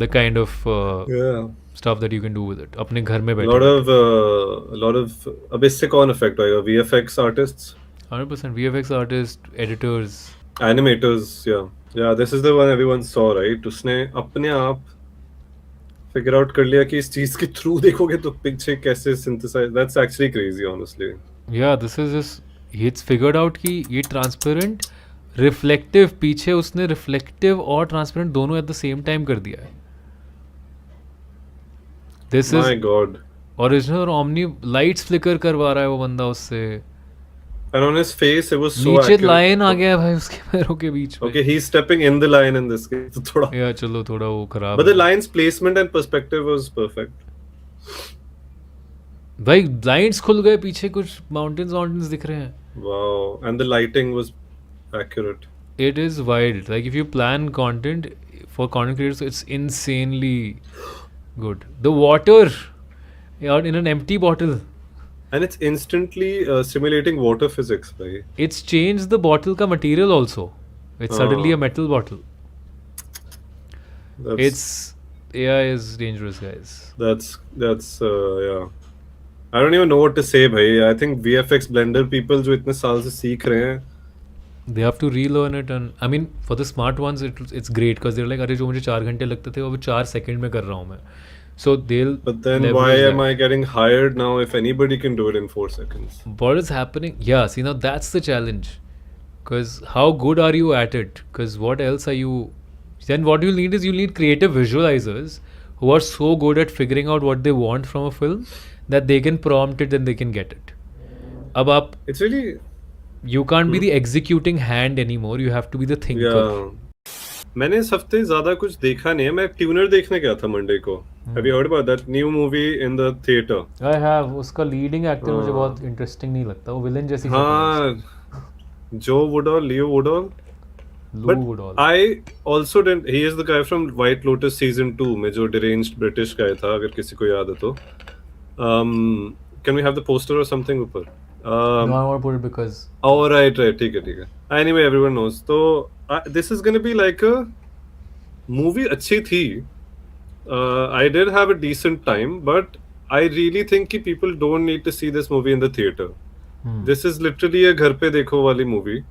the kind of Yeah. stuff that you can do with it. अपने घर में A lot बैठे. of अब इससे कौन affect होएगा? VFX artists, 100% VFX artists, editors. animators, yeah. Yeah, this is the one everyone saw, right? उसने अपने आप figure out कर लिया कि इस चीज के थ्रू देखोगे तो पिक्चर कैसे synthesize. That's actually crazy, honestly. Yeah, this is just it's figured out कि ये transparent, reflective, पीछे उसने reflective और transparent दोनों at the same time कर दिया है. This is My God. Original और ओमनी लाइट्स फ्लिकर करवा रहा है वो बंदा उससे. And on his face, it was so नीचे accurate. लाइन आ गया है भाई उसके पैरों के बीच में. Okay, he's stepping in the line in this case. तो थोड़ा. या चलो थोड़ा वो खराब But the है. line's placement and perspective was perfect. भाई लाइट्स खुल गए पीछे, कुछ माउंटेन्स दिख रहे हैं. Wow. And the lighting was accurate. It is wild. Like if you plan content for content creators, it's insanely good. The water out in an empty bottle. And it's instantly simulating water physics, right? It's changed the bottle ka material also. It's suddenly a metal bottle. That's, It's AI is dangerous, guys. that's yeah. I don't even know what to say, bhai. I think VFX Blender people जो इतने साल से सीख रहे हैं, They have to relearn it, and I mean for the smart ones it's great because they're like अरे जो मुझे 4 घंटे लगते थे वो अभी 4 सेकंड में कर रहा हूँ मैं. So they'll but then leverage why am that. I getting hired now if anybody can do it in 4 seconds? What is happening? Yeah, see now that's the challenge. Because how good are you at it? Because what else are you? Then what you'll need is you'll need creative visualizers who are so good at figuring out what they want from a film that they can prompt it and they can get it. अब आप It's really you can't be the executing hand anymore. You have to be the thinker. yeah. मैंने इस हफ्ते ज्यादा कुछ देखा नहीं है. मैं ट्यूनर देखने गया था मंडे को. Have you heard about that new movie in the theater? I have उसका leading actor मुझे हाँ. बहुत interesting नहीं लगता. वो villain जैसी शक्ल है हाँ, Joe Woodall, Leo Woodall. उसकी. But Lou Woodall. I also didn't. He is the guy from White Lotus season 2 में जो deranged British guy था, अगर किसी को याद है तो. Can we have the poster or something ऊपर? No, I want to put it because Oh, right, ठीक है. Anyway, everyone knows. तो this is gonna be like a movie अच्छी थी. I did have a decent time, but I really think कि people don't need to see this movie in the theater. This is literally a घर पे देखो वाली movie.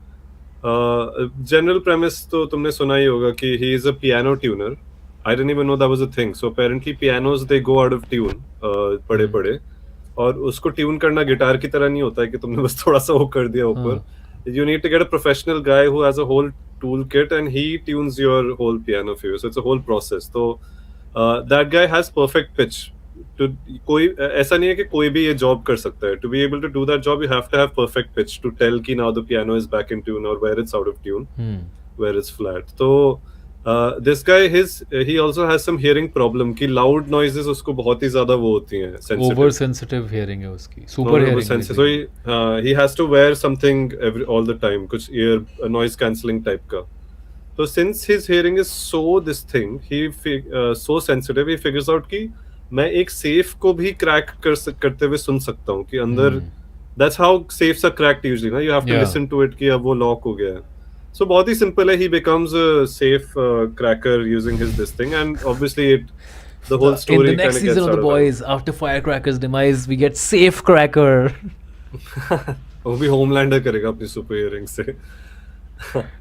General premise तो तुमने सुना ही होगा कि he is a piano tuner. I didn't even know that was a thing. So apparently pianos they go out of tune. पड़े और उसको ट्यून करना गिटार की तरह नहीं होता है कि तुमने बस थोड़ा सा वो कर दिया ऊपर. You need to get a professional guy who has a whole toolkit and he tunes your whole piano for you. So it's a whole process. So that guy has perfect pitch. कोई ऐसा नहीं है कि कोई भी ये job कर सकता है. To be able to do that job, you have to have perfect pitch to tell कि now the piano is back in tune or where it's out of tune, where it's flat. So this guy he also has some hearing problem कि loud noises उसको बहुत ही ज्यादा वो होती हैं, sensitive. over sensitive hearing है उसकी. Super hearing. So he has to wear something all the time, कुछ ear noise cancelling type का. So since his hearing is so this thing, so sensitive, he figures out कि मैं एक safe को भी crack करते हुए सुन सकता हूँ कि अंदर. That's how safes are cracked usually, ना? You have to Yeah. listen to it कि अब वो lock हो गया है. So बहुत ही simple है. He becomes a safe cracker using this thing, and obviously the whole story In the next kind of season gets of out The of Boys, after Firecracker's demise, we get Safecracker. that. वो भी Homelander करेगा अपनी super hearing से.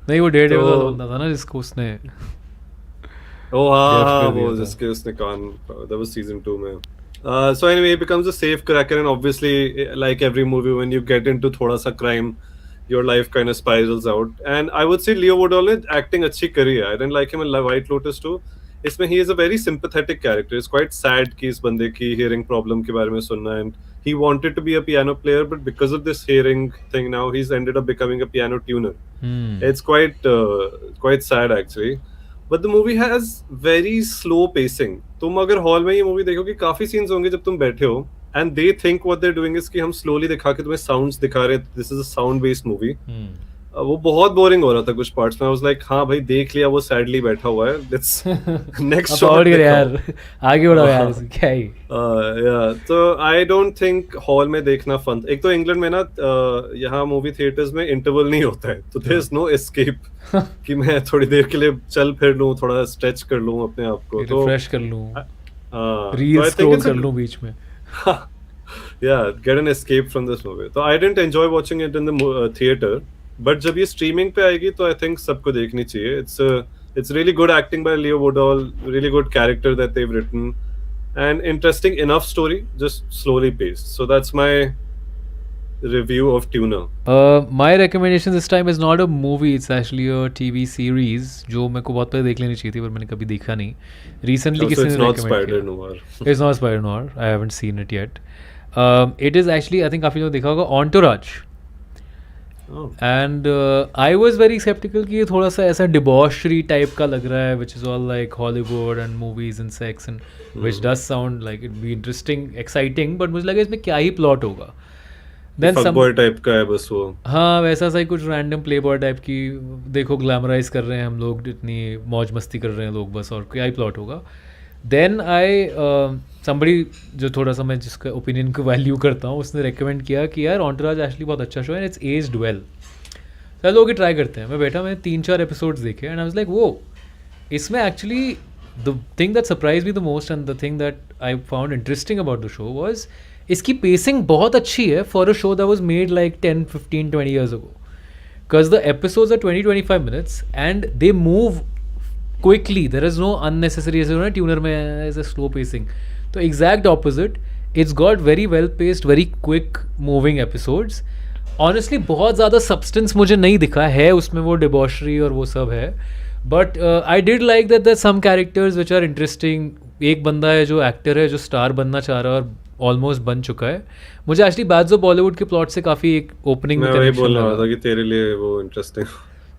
नहीं वो Daredevil तो- वाला बंदा था ना जिसको उसने. Oh हाँ Death कर वो दिया था. जिसके उसने कान. That was season 2 में. So anyway, he becomes a safe cracker, and obviously, like every movie, when you get into थोड़ा सा crime, your life kind of spirals out. And I would say Leo Woodall ने acting अच्छी करी है. I didn't like him in White Lotus too. इसमें he is a very sympathetic character. It's quite sad कि इस बंदे की hearing problem के बारे में सुनना, and he wanted to be a piano player, but because of this hearing thing now, he's ended up becoming a piano tuner. It's quite sad actually. But the movie has very slow pacing. तुम अगर hall में ये movie देखोगे काफी scenes होंगे जब तुम बैठे हो and they think what they're doing is कि हम slowly दिखा के तुम्हें sounds दिखा रहे, this is a sound based movie. वो बहुत बोरिंग हो रहा था कुछ पार्ट्स में. I was like हाँ भाई देख लिया, वो सैडली बैठा हुआ है, let's next shot यार आगे बढ़ो यार, क्या ही. yeah, तो I don't think हॉल में देखना फन. एक तो इंग्लैंड में ना यहाँ मूवी थिएटर्स में इंटरवल नहीं होता है, तो there is no escape कि मैं थोड़ी देर के लिए चल फिर लूं, थोड़ा स्ट्रेच कर लूं अपने आप को, तो रिफ्रेश कर लूं, रील स्क्रॉल कर लूं बीच में. Yeah, get an escape from this movie. So I didn't enjoy watching it in the theater, but जब ये streaming पे आएगी तो I think सबको देखनी चाहिए. It's really good acting by Leo Woodall, really good character that they've written, and interesting enough story, just slowly paced. So that's my review of Tuna. My recommendation this time is not a movie, it's actually a TV series जो मेरे को बहुत पहले देख लेनी चाहिए थी पर मैंने कभी देखा नहीं. Recently किसी ने recommend किया. Spider Noir. It's not Spider Noir. I haven't seen it yet. It is actually, I think काफी लोग देखा होगा, Entourage. Oh. And I was very skeptical कि ये थोड़ा सा ऐसा debauchery type का लग रहा है, which is all like Hollywood and movies and sex and which does sound like it'd be interesting, exciting, but मुझे लगा इसमें क्या ही plot होगा. Then some fuckboy type का है बस वो. हाँ वैसा सा ही कुछ random playboy type की, देखो glamorize कर रहे हैं हम लोग, इतनी मौज मस्ती कर रहे हैं लोग बस, और क्या ही plot होगा. Then somebody जो थोड़ा सा मैं जिसका ओपिनियन को वैल्यू करता हूँ, उसने रेकमेंड किया कि यार Entourage एक्चुअली बहुत अच्छा शो है, इट्स एज्ड वेल, चलो लोग ट्राई करते हैं. मैं बैठा, मैंने 3-4 एपिसोड्स देखे एंड आई वाज लाइक वो, इसमें actually the thing that surprise me the most and the thing that I found interesting about the show was इसकी पेसिंग बहुत अच्छी है for a show that was made like 10-15-20 years ago, because the episodes are 20-25 minutes and they move quickly. There is no unnecessary, ऐसे ना ट्यूनर में as a slow pacing, तो exact opposite, it's got very well paced, very quick moving episodes. Honestly बहुत ज़्यादा substance मुझे नहीं दिखा है उसमें, वो डिबॉशरी और वो सब है, but I did like that that some characters which are interesting. एक बंदा है जो एक्टर है जो स्टार बनना चाह रहा है और ऑलमोस्ट बन चुका है. मुझे एक्चुअली बैड्स ऑफ बॉलीवुड के प्लॉट से काफ़ी एक ओपनिंग मैं वही बोल रहा था कि तेरे लिए वो इंटरेस्टिंग,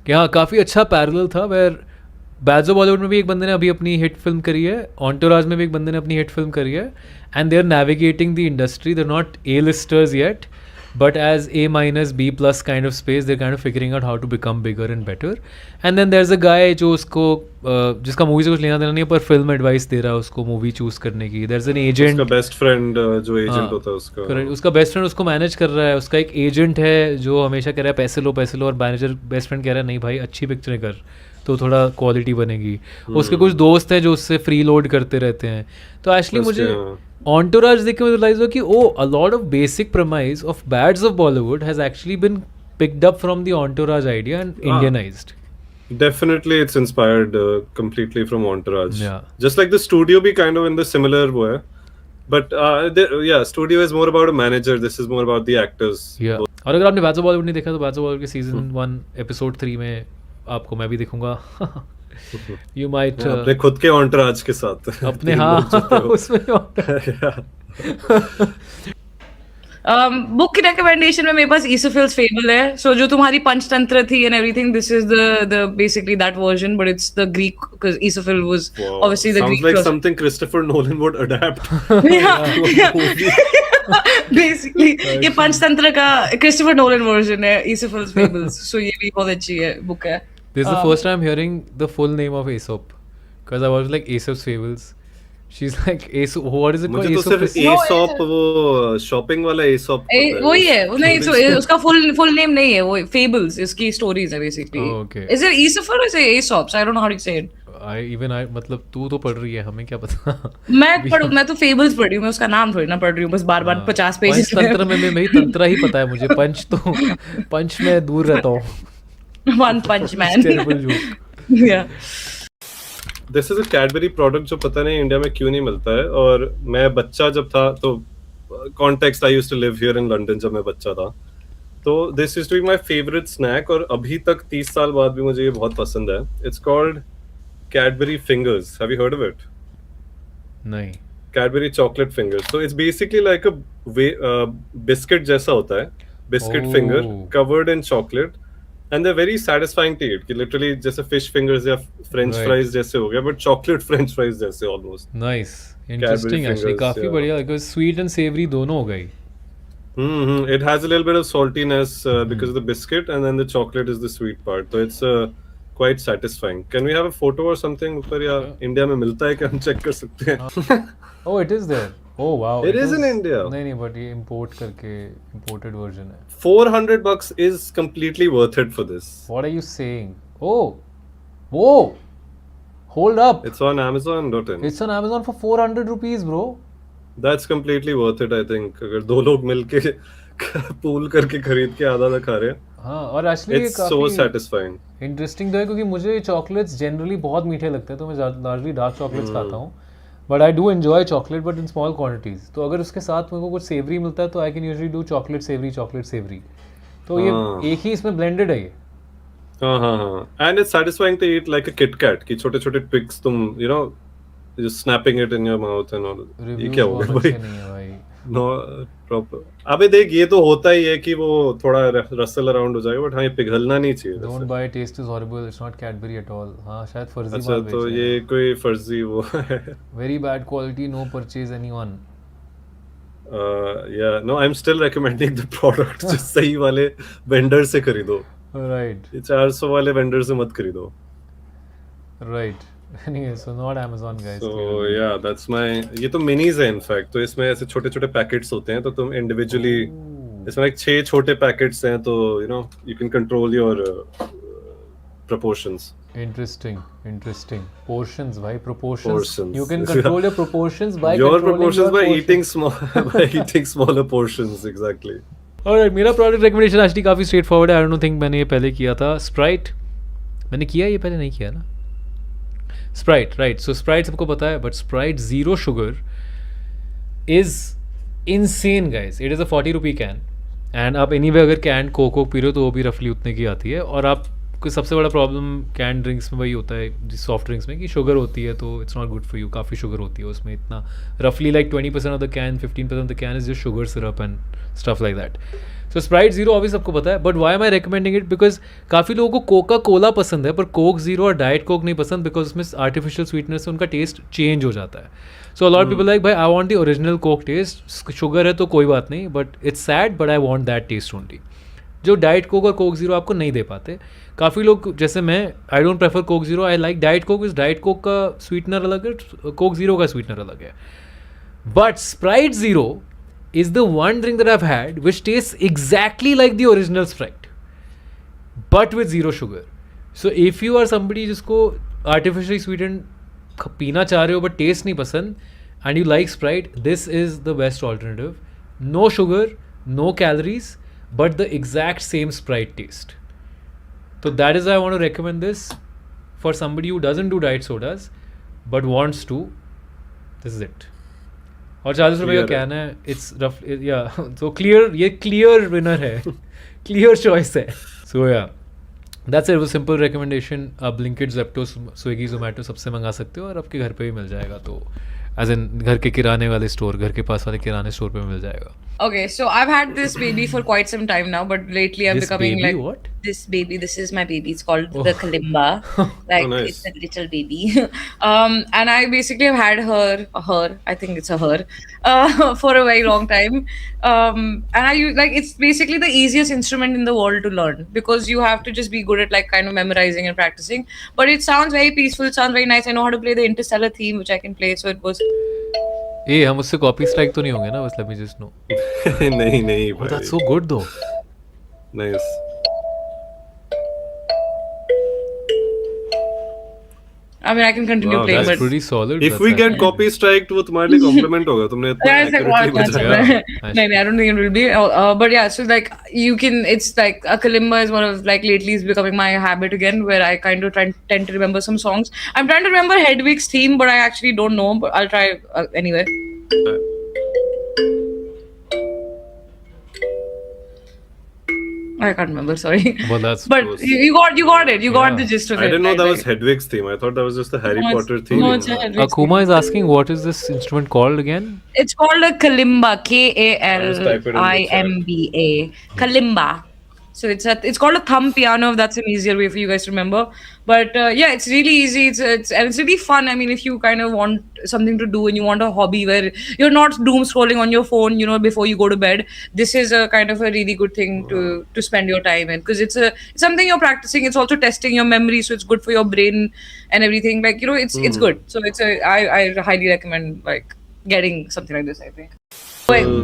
कि हाँ काफ़ी अच्छा पैरेलल था. वेयर बैड्स ऑफ बॉलीवुड में भी एक बंदे ने अभी अपनी हिट फिल्म करी है, Entourage में भी एक बंदे ने अपनी हिट फिल्म करी है, and they are navigating the industry. They are not A-listers yet, but as A-, B+ kind of space, they're kind of figuring out how to become bigger and better. And then there's a guy जो उसको जिसका movie से कुछ लेना देना नहीं है पर फिल्म एडवाइस दे रहा है उसको मूवी चूज करने की. there's an agent, उसका बेस्ट फ्रेंड जो एजेंट होता है उसका, correct, उसका बेस्ट फ्रेंड उसको मैनेज कर रहा है. उसका एक एजेंट है जो हमेशा कह रहा है पैसे लो पैसे लो, और मैनेजर बेस्ट फ्रेंड कह रहा है नहीं भाई अच्छी पिक्चरें कर तो थोड़ा क्वालिटी बनेगी. उसके कुछ दोस्त हैं जो उससे फ्री लोड करते रहते हैं. तो एक्चुअली मुझे Entourage देख के मुझे रियलाइज हुआ कि a lot of basic premise of Bads of Bollywood has actually been picked up from the Entourage idea and Indianized. Definitely it's inspired completely from Entourage. Yeah. Just like the studio be kind of in the similar way. But yeah, studio is more about a manager, this is more about the actors. Yeah. और अगर आपने Bads of Bollywood नहीं देखा तो Bads of Bollywood के season 1 episode 3 में आपको मैं भी दिखूंगा. You might अपने खुद के Entourage के साथ अपने हाँ उसमें बुक की रिकमेंडेशन में मेरे पास ईसोफिल्स फेबल है. सो जो तुम्हारी पंचतंत्र थी and everything, this is the basically that version, but it's the Greek, because Aesop fable was obviously the Greek. Sounds like something Christopher Nolan would adapt. Basically ये पंचतंत्र का क्रिस्टोफर नोलन वर्जन है ईसोफिल्स fables. सो ये भी बहुत अच्छी है बुक है. This is the first time I'm hearing the full name of Aesop, because I was like Aesop's Fables. She's like Aesop. What is it called? मुझे तो सिर्फ Aesop वो शॉपिंग वाला Aesop वही है. नहीं तो उसका फुल नेम नहीं है, वो फेबल्स इसकी स्टोरीज है basically. Okay. Is it Aesop or is it Aesop? I don't know how to say it. I मतलब तू तो पढ़ रही है, हमें क्या पता. मैं तो फेबल्स पढ़ रही हूँ, मैं उसका नाम थोड़ी ना पढ़ रही हूँ, बस बार 50 पेजेस में. तंत्र में मेरी तंत्र ही पता है मुझे, पंच में दूर रहता हूँ. One Punch Man. Yeah. This is a Cadbury product जो पता नहीं इंडिया में क्यों नहीं मिलता है. और मैं बच्चा जब था तो context, I used to live here in London जब मैं बच्चा था, तो this used to be my favorite snack और अभी तक 30 साल बाद भी मुझे ये बहुत पसंद है. It's called Cadbury Fingers. Have you heard of it? नहीं. Cadbury chocolate fingers. So it's basically like a biscuit जैसा होता है, biscuit finger covered in chocolate. And they're very satisfying to eat. कि literally जैसे fish fingers या French fries जैसे हो गया, but chocolate French fries जैसे almost. Nice. Interesting actually, fingers, काफी yeah. बढ़िया, बिकॉज स्वीट एंड सेवरी दोनों हो गई. It has a little bit of saltiness because of the biscuit, and then the chocolate is the sweet part. So it's quite satisfying. Can we have a photo or something? ऊपर या India में मिलता है कि हम check कर सकते हैं? Oh, it is there. Oh wow. It is in India. नहीं नहीं, but ये import करके imported version है. $400 is completely worth it for this. What are you saying? Oh, whoa, hold up. It's on Amazon.in. It's on Amazon for 400 rupees, bro. That's completely worth it, I think. अगर दो लोग मिलके pool करके खरीद के आधा खा रहे हैं. हाँ, और actually It's so satisfying. Interesting तो है, क्योंकि मुझे चॉकलेट्स जनरली बहुत मीठे लगते हैं, तो मैं लार्जली डार्क चॉकलेट्स खाता हूँ. But I do enjoy chocolate, but in small quantities. तो अगर उसके साथ मेरे को कुछ सेवरी मिलता है तो I can usually do chocolate savoury. तो ये एक ही इसमें ब्लेंडेड है ये. हाँ. And it's satisfying to eat like a Kit Kat कि छोटे छोटे ट्विक्स तुम just snapping it in your mouth and all. ये क्या हो गया भाई? नहीं है भाई. No proper. अबे देख, ये तो होता ही है कि वो थोड़ा रसल अराउंड हो जाएगा, बट हाँ ये पिघलना नहीं चाहिए. Don't buy, taste is horrible. It's not Cadbury at all. हाँ, शायद फर्जी अच्छा, माल तो बेच रहे ये हैं. कोई फर्जी वो है. Very bad quality. No purchase anyone. Yeah, no, I'm still recommending the product. जो सही वाले वेंडर से खरीदो. Right. ये 400 वाले वेंडर से मत खरीदो. Right. Anyway, so not Amazon, guys. So clearly. yeah, that's my. ये तो मिनीज है इनफैक्ट. तो इसमें ऐसे छोटे छोटे पैकेट्स होते हैं, तो तुम इंडिविजुअली इसमें like 6 छोटे पैकेट्स हैं, तो you can control your proportions. Interesting. Portions, भाई, proportions. Portions. You can control your proportions by Your controlling proportions your by portions. eating small by eating smaller portions, exactly. Alright, मेरा product recommendation actually काफ़ी straight forward है. I don't think मैंने ये पहले किया था. Sprite मैंने किया, ये पहले नहीं किया ना. Sprite, right. सो स्प्राइट सबको पता है, but Sprite zero sugar is insane guys. It is a 40 rupee can, and आप एनी वे अगर कैन कोक पी रहे हो तो वो भी रफली उतने की आती है. और आपको सबसे बड़ा प्रॉब्लम कैन ड्रिंक्स में वही होता है, सॉफ्ट ड्रिंक्स में, कि शुगर होती है, तो it's not good for you. काफ़ी शुगर होती है उसमें. इतना रफली like 20% of the can, 15% of the can is just sugar syrup and stuff like that. So Sprite zero obvious सबको पता है, but why am I recommending it? Because काफ़ी लोगों को कोका कोला पसंद है, पर कोक ज़ीरो और डाइट कोक नहीं पसंद, बिकॉज उसमें आर्टिफिशियल स्वीटनेस से उनका टेस्ट चेंज हो जाता है. सो अलॉट पीपल लाइक, भाई I want the original Coke taste. Sugar है तो कोई बात नहीं, but it's sad, but I want that taste only, जो डाइट कोक और कोक ज़ीरो आपको नहीं दे पाते. काफ़ी लोग, जैसे मैं, I don't prefer Coke zero, I like diet Coke. इस डाइट कोक का स्वीटनर अलग है, कोक ज़ीरो का स्वीटनर अलग है. But Sprite zero is the one drink that I've had which tastes exactly like the original Sprite, but with zero sugar. So if you are somebody जिसको artificially sweetened पीना चाह रहे हो but taste नहीं पसंद, and you like Sprite, this is the best alternative. No sugar, no calories, but the exact same Sprite taste. So that is why I want to recommend this for somebody who doesn't do diet sodas but wants to. This is it. और 40 रुपये का can है. It's rough, या so clear, ये clear winner है. Clear choice है. सो या that's it. वो सिंपल रिकमेंडेशन. आप ब्लिंकिट, ज़ेप्टो, स्विगी, जोमेटो सबसे मंगा सकते हो, और आपके घर पे भी मिल जाएगा. तो एज इन घर के किराने वाले स्टोर, घर के पास वाले किराने स्टोर पे मिल जाएगा. Okay, so I've had this baby for quite some time now, but lately I'm This becoming baby, like what? this baby. This is my baby. It's called the Kalimba. Like nice. it's a little baby. And I basically have had her. I think it's a her, for a very long time. And I use, like, it's basically the easiest instrument in the world to learn, because you have to just be good at like kind of memorizing and practicing. But it sounds very peaceful. It sounds very nice. I know how to play the Interstellar theme, which I can play. So it was. ए, हम उससे copy strike तो नहीं होंगे ना? बस let me just no. नहीं Oh, that's so good though. Nice. I mean, I can continue Wow, playing, That's but pretty solid. If we get copy striked, वो तुम्हारे लिए compliment होगा. तुमने इतना yeah, it's like, accurately wow, बजाया. Yeah. no, I don't think it will be. But yeah, so like you can, it's like a kalimba is one of, like, lately is becoming my habit again, where I kind of tend to remember some songs. I'm trying to remember Hedwig's theme, but I actually don't know. But I'll try anyway. I can't remember. Sorry. Well, that's But close. you got it. You got Yeah. the gist of it. I didn't know that Like- was Hedwig's theme. I thought that was just the Harry No, it's- Potter theme. no, it's a Hedwig's Akuma is asking, what is this instrument called again? It's called a kalimba. I'll just type it in the Kalimba. Kalimba. So it's called a thumb piano. If that's an easier way for you guys to remember. But yeah, it's really easy. It's really fun. I mean, if you kind of want something to do and you want a hobby where you're not doom scrolling on your phone, before you go to bed, this is a kind of a really good thing to spend your time in, because it's something you're practicing. It's also testing your memory, so it's good for your brain and everything. Like it's good. So I highly recommend like getting something like this, I think.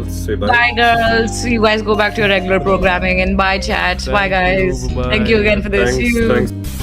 Say bye. Bye, girls. You guys go back to your regular programming, and bye, chat. Bye, Thank you. guys. Bye-bye. Thank you again for this. See you. Thanks.